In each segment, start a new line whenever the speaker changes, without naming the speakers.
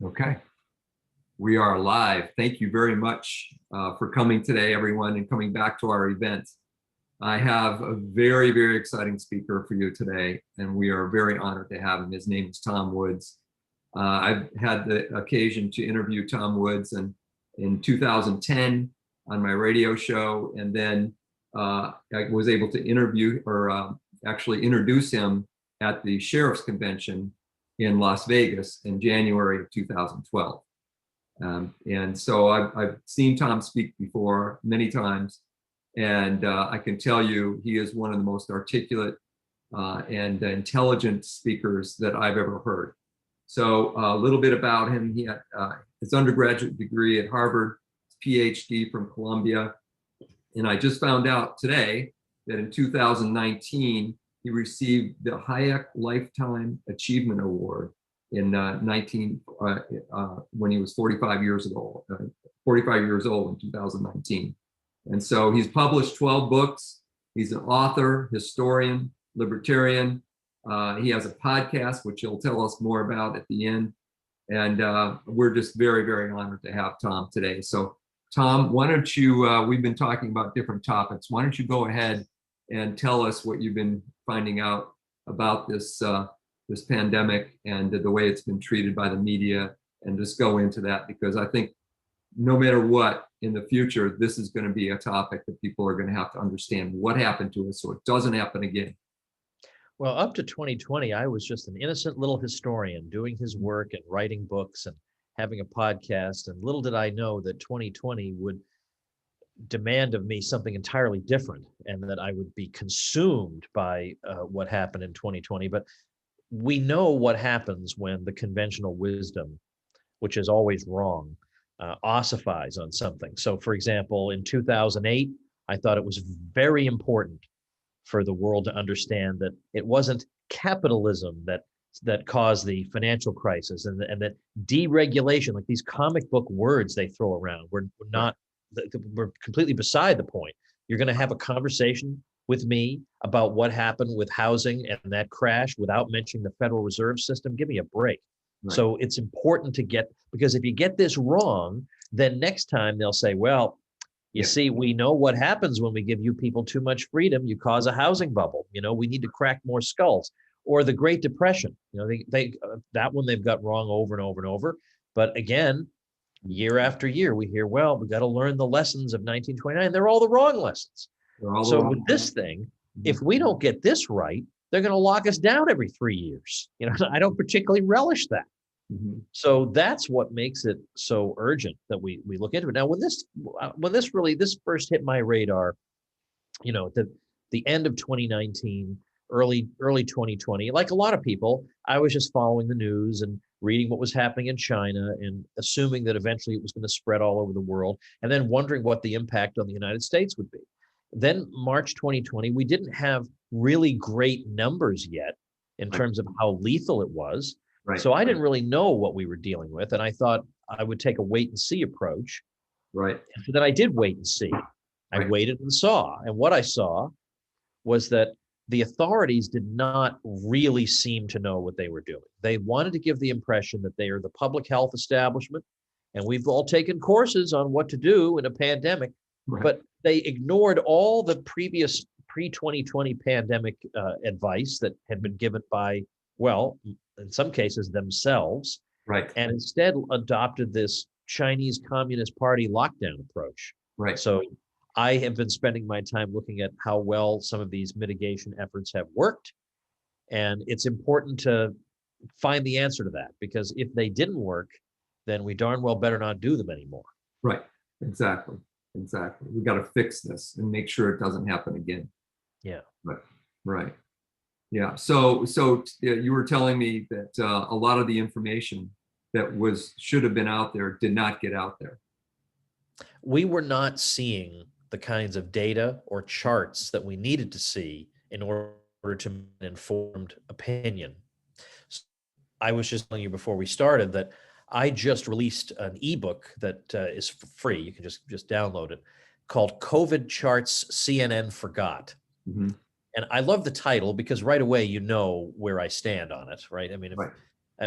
Okay, we are live. Thank you very much for coming today, everyone, and coming back to our event. I have a very, very exciting speaker for you today, and we are very honored to have him. His name is Tom Woods. I've had the occasion to interview Tom Woods in 2010 on my radio show, and then I was able to interview or actually introduce him at the Sheriff's Convention in Las Vegas in January of 2012. And so I've seen Tom speak before many times, and I can tell you he is one of the most articulate and intelligent speakers that I've ever heard. So a little bit about him. He had his undergraduate degree at Harvard, his PhD from Columbia, and I just found out today that in 2019, he received the Hayek Lifetime Achievement Award in when he was 45 years old in 2019. And so he's published 12 books. He's an author, historian, libertarian. He has a podcast, which he'll tell us more about at the end. And we're just very, very honored to have Tom today. So Tom, why don't you, we've been talking about different topics. Why don't you go ahead and tell us what you've been finding out about this this pandemic and the way it's been treated by the media, and just go into that, because I think no matter what in the future, this is going to be a topic that people are going to have to understand what happened to us so it doesn't happen again.
Well, up to 2020, I was just an innocent little historian doing his work and writing books and having a podcast. And little did I know that 2020 would demand of me something entirely different, and that I would be consumed by what happened in 2020. But we know what happens when the conventional wisdom, which is always wrong, ossifies on something. So, for example, in 2008, I thought it was very important for the world to understand that it wasn't capitalism that caused the financial crisis, and that deregulation, like these comic book words they throw around, we're completely beside the point. You're going to have a conversation with me about what happened with housing and that crash without mentioning the Federal Reserve System. Give me a break. Right. So it's important to because if you get this wrong, then next time they'll say, well, you see, we know what happens when we give you people too much freedom. You cause a housing bubble. We need to crack more skulls. Or the Great Depression. That one they've got wrong over and over and over. But again, year after year, we hear, well, we got to learn the lessons of 1929. They're all the wrong lessons. So with this thing, if we don't get this right, they're going to lock us down every 3 years. I don't particularly relish that. Mm-hmm. So that's what makes it so urgent that we look into it. Now, when this first hit my radar, at the end of 2019, early 2020, like a lot of people, I was just following the news and reading what was happening in China and assuming that eventually it was going to spread all over the world, and then wondering what the impact on the United States would be. Then March 2020, we didn't have really great numbers yet in terms of how lethal it was. Right. So I didn't really know what we were dealing with, and I thought I would take a wait and see approach.
Right.
So then I did wait and see. I waited and saw, and what I saw was that the authorities did not really seem to know what they were doing. They wanted to give the impression that they are the public health establishment, and we've all taken courses on what to do in a pandemic, but they ignored all the previous pre-2020 pandemic advice that had been given by, well, in some cases themselves, and instead adopted this Chinese Communist Party lockdown approach. So I have been spending my time looking at how well some of these mitigation efforts have worked. And it's important to find the answer to that, because if they didn't work, then we darn well better not do them anymore.
Right. Exactly. We got to fix this and make sure it doesn't happen again.
Yeah.
Right. Yeah. So you were telling me that a lot of the information that should have been out there did not get out there.
We were not seeing the kinds of data or charts that we needed to see in order to make an informed opinion. So I was just telling you before we started that I just released an ebook that is free. You can just download it, called COVID Charts CNN Forgot. Mm-hmm. And I love the title because right away you know where I stand on it, right? I mean,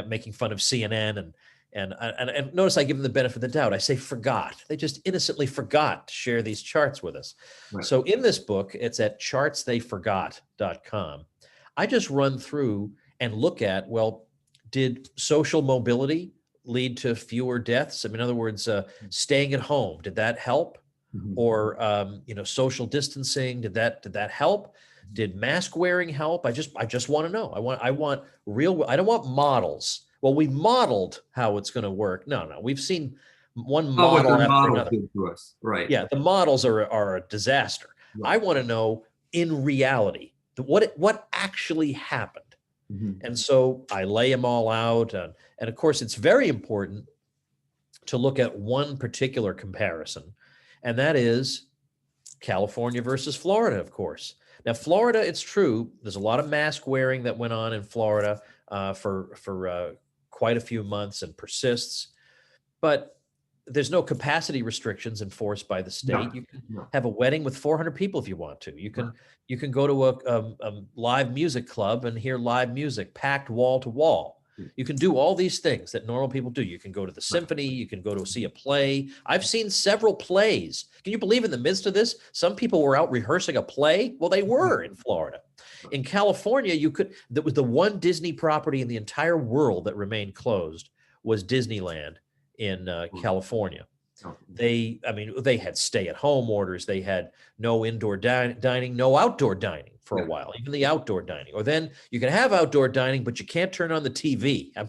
making fun of CNN and And notice I give them the benefit of the doubt. I say forgot. They just innocently forgot to share these charts with us.
Right.
So in this book, it's at chartstheyforgot.com. I just run through and look at, well, did social mobility lead to fewer deaths? I mean, in other words, staying at home, did that help?
Mhm.
Or social distancing, did that help? Did mask wearing help? I just want to know. I want real. I don't want models. Well, we modeled how it's going to work. No, we've seen one
Oh, what
model
their
after
models
another.
did to us. Right.
Yeah, the models are a disaster.
Right.
I want to know in reality what actually happened.
Mhm.
And so I lay them all out. And of course, it's very important to look at one particular comparison, and that is California versus Florida, of course. Now, Florida, it's true, there's a lot of mask wearing that went on in Florida for quite a few months and persists, but there's no capacity restrictions enforced by the state.
No,
You can
no.
have a wedding with 400 people if you want to. You
Right.
can go to a live music club and hear live music packed wall to wall. You can do all these things that normal people do. You can go to the symphony. You can go to see a play. I've seen several plays. Can you believe in the midst of this, some people were out rehearsing a play? Well, they were in Florida. In California, that was the one Disney property in the entire world that remained closed was Disneyland in California. They had stay-at-home orders. They had no indoor dining, no outdoor dining for a while, even the outdoor dining. Or then you can have outdoor dining, but you can't turn on the TV. I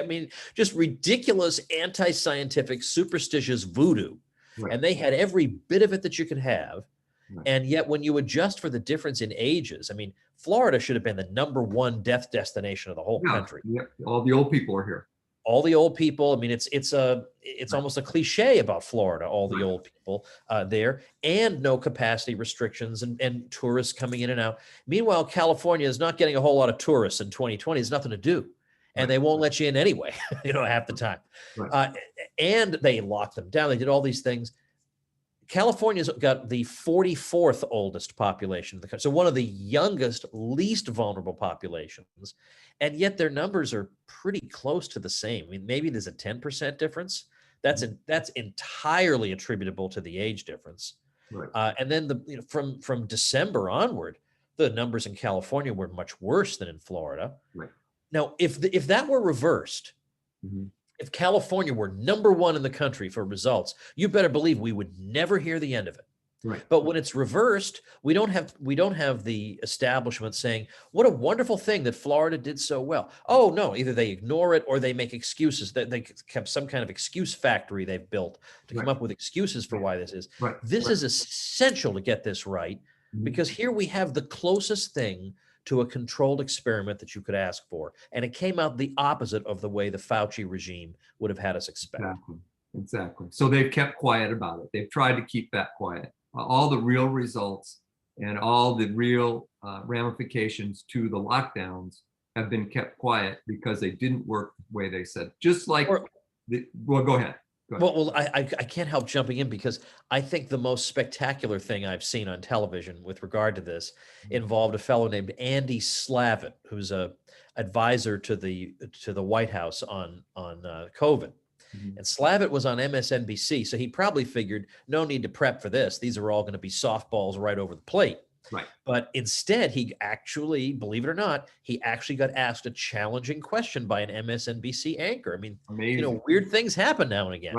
mean, just ridiculous, anti-scientific, superstitious voodoo.
Right.
And they had every bit of it that you could have.
Right.
And yet when you adjust for the difference in ages, I mean, Florida should have been the #1 death destination of the whole country.
Yeah. All the old people are here.
All the old people. I mean, it's almost a cliche about Florida, all the old people there, and no capacity restrictions and tourists coming in and out. Meanwhile, California is not getting a whole lot of tourists in 2020. There's nothing to do. And they won't let you in anyway, half the time.
Right.
And they locked them down. They did all these things. California's got the 44th oldest population in the country. So one of the youngest, least vulnerable populations. And yet their numbers are pretty close to the same. I mean, maybe there's a 10% difference. That's entirely attributable to the age difference.
Right.
And then from December onward, the numbers in California were much worse than in Florida.
Right.
Now, if that were reversed,
Mhm.
if California were #1 in the country for results, you better believe we would never hear the end of it.
Right.
But when it's reversed, we don't have the establishment saying, what a wonderful thing that Florida did so well. Oh, no, either they ignore it or they make excuses. That they have some kind of excuse factory they've built to come up with excuses for why this is.
Right.
This is essential to get this right, because here we have the closest thing to a controlled experiment that you could ask for. And it came out the opposite of the way the Fauci regime would have had us expect.
Exactly. So they've kept quiet about it. They've tried to keep that quiet. All the real results and all the real ramifications to the lockdowns have been kept quiet because they didn't work the way they said. Just like, well, go ahead.
Well, I can't help jumping in because I think the most spectacular thing I've seen on television with regard to this involved a fellow named Andy Slavitt, who's a advisor to the White House on COVID. And Slavitt was on MSNBC, so he probably figured no need to prep for this. These are all going to be softballs right over the plate.
Right.
But instead, he actually, believe it or not, he actually got asked a challenging question by an MSNBC anchor. I mean,
amazing.
Weird things happen now and again.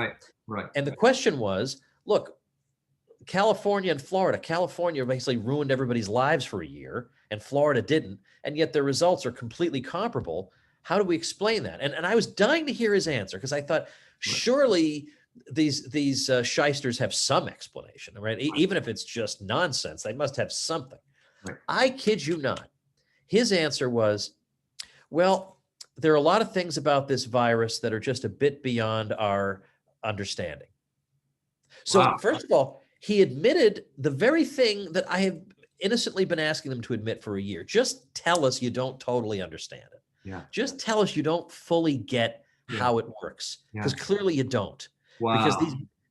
Right.
And the question was, look, California and Florida. California basically ruined everybody's lives for a year, and Florida didn't. And yet their results are completely comparable. How do we explain that? And I was dying to hear his answer because I thought, surely these shysters have some explanation, right? Even if it's just nonsense, they must have something.
Right.
I kid you not. His answer was, well, there are a lot of things about this virus that are just a bit beyond our understanding. So first of all, he admitted the very thing that I have innocently been asking them to admit for a year. Just tell us you don't totally understand it.
Yeah.
Just tell us you don't fully get how it works, because clearly you don't. Because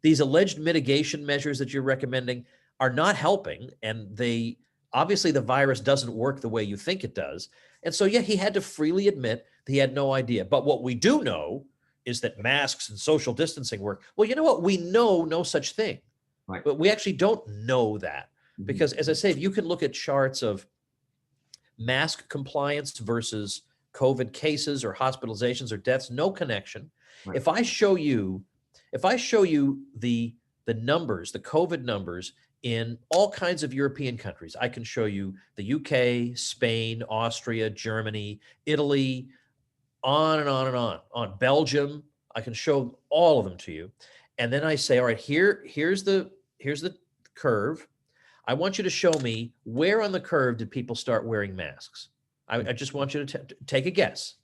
these alleged mitigation measures that you're recommending are not helping, and they obviously the virus doesn't work the way you think it does. And so, he had to freely admit that he had no idea. But what we do know is that masks and social distancing work. Well, you know what? We know no such thing.
Right.
But we actually don't know that
Mhm.
because, as I say, if you can look at charts of mask compliance versus COVID cases or hospitalizations or deaths, no connection.
Right.
If I show you, the numbers, the COVID numbers in all kinds of European countries, I can show you the UK, Spain, Austria, Germany, Italy, on and on and on Belgium. I can show all of them to you. And then I say, all right, here's the curve. I want you to show me where on the curve did people start wearing masks. I just want you to take a guess.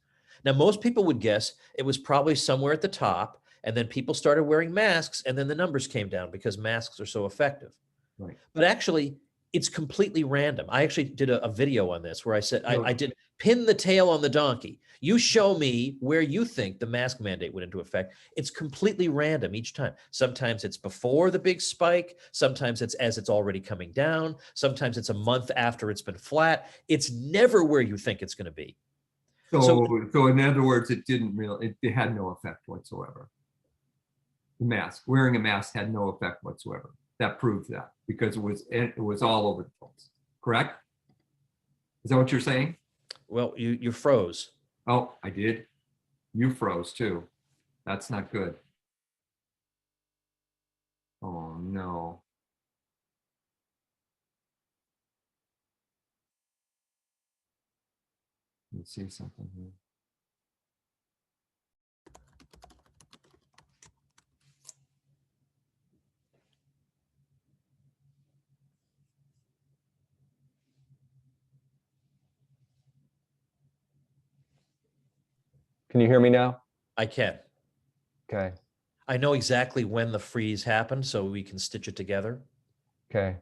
Now, most people would guess it was probably somewhere at the top, and then people started wearing masks, and then the numbers came down because masks are so effective.
Right.
But actually, it's completely random. I actually did a video on this where I said, I did pin the tail on the donkey. You show me where you think the mask mandate went into effect. It's completely random each time. Sometimes it's before the big spike. Sometimes it's as it's already coming down. Sometimes it's a month after it's been flat. It's never where you think it's going to be.
So in other words, it had no effect whatsoever. The mask, wearing a mask had no effect whatsoever. That proves that because it was all over the place. Correct? Is that what you're saying?
Well, you froze.
Oh, I did. You froze too. That's not good. Oh no. Let's see something here.
Can you hear me now?
I can.
Okay.
I know exactly when the freeze happened, so we can stitch it together.
Okay.